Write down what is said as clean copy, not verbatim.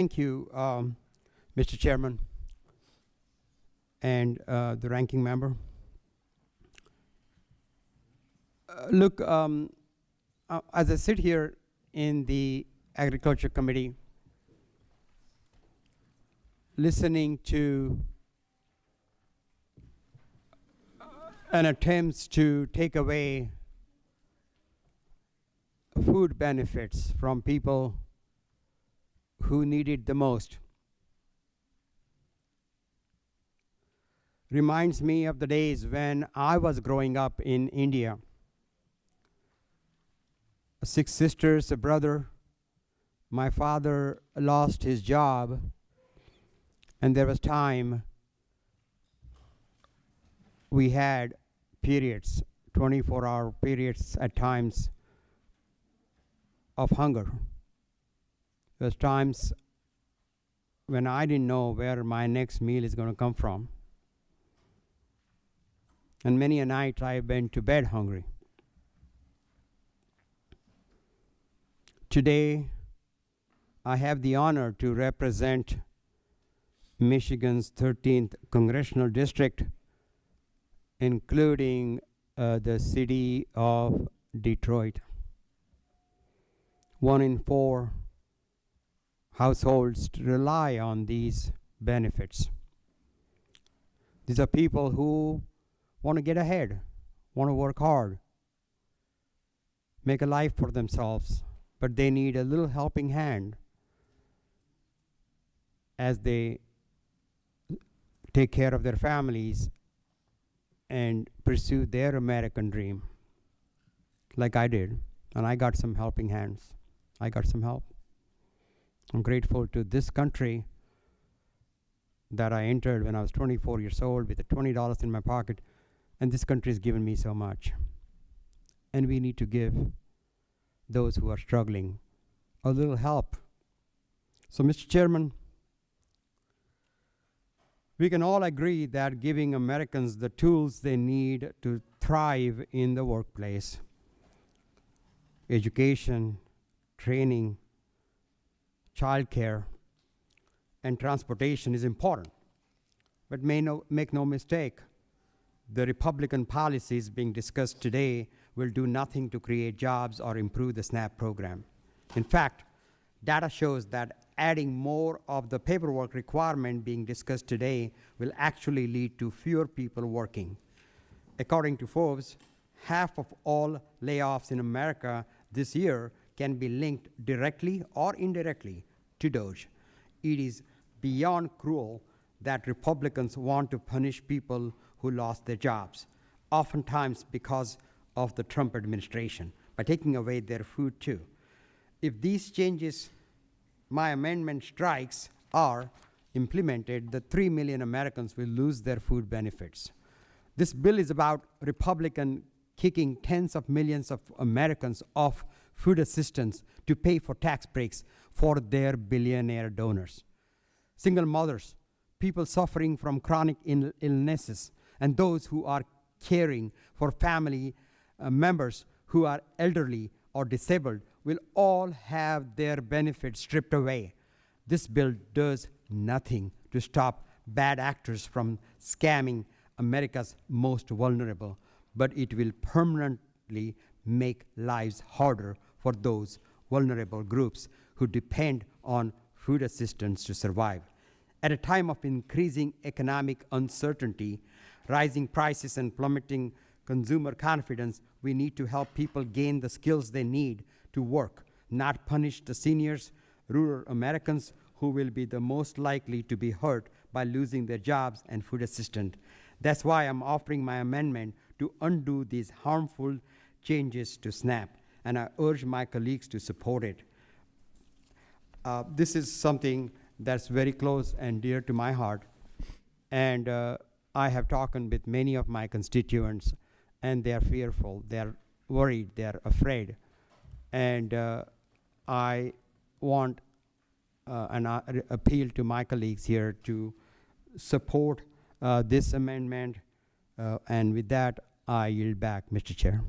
Thank you, Mr. Chairman and the ranking member. Look, as I sit here in the Agriculture Committee, listening to an attempt to take away food benefits from people who need it the most reminds me of the days when I was growing up in India. 6 sisters, a brother. My father lost his job, and there was time we had periods, 24-hour periods at times of hunger. There was times when I didn't know where my next meal is going to come from. And many a night I went to bed hungry. Today, I have the honor to represent Michigan's 13th Congressional District, including the city of Detroit. 1 in 4 households rely on these benefits. These are people who want to get ahead, want to work hard, make a life for themselves, but they need a little helping hand as they take care of their families and pursue their American dream, like I did. And I got some helping hands. I got some help. I'm grateful to this country that I entered when I was 24 years old with $20 in my pocket, and this country has given me so much. And we need to give those who are struggling a little help. So, Mr. Chairman, we can all agree that giving Americans the tools they need to thrive in the workplace, education, training, childcare, and transportation is important. But make no mistake, the Republican policies being discussed today will do nothing to create jobs or improve the SNAP program. In fact, data shows that adding more of the paperwork requirement being discussed today will actually lead to fewer people working. According to Forbes, half of all layoffs in America this year can be linked directly or indirectly to DOGE. It is beyond cruel that Republicans want to punish people who lost their jobs, oftentimes because of the Trump administration, by taking away their food too. If these changes my amendment strikes are implemented, the 3 million Americans will lose their food benefits. This bill is about Republicans kicking tens of millions of Americans off food assistance to pay for tax breaks for their billionaire donors. Single mothers, people suffering from chronic illnesses, and those who are caring for family members who are elderly or disabled will all have their benefits stripped away. This bill does nothing to stop bad actors from scamming America's most vulnerable, but it will permanently make lives harder for those vulnerable groups who depend on food assistance to survive. At a time of increasing economic uncertainty, rising prices, and plummeting consumer confidence, we need to help people gain the skills they need to work, not punish the seniors, rural Americans who will be the most likely to be hurt by losing their jobs and food assistance. That's why I'm offering my amendment to undo these harmful changes to SNAP, and I urge my colleagues to support it. This is something that's very close and dear to my heart, and I have talked with many of my constituents, and they're fearful, they're worried, they're afraid. And I want an appeal to my colleagues here to support this amendment. And with that, I yield back, Mr. Chair.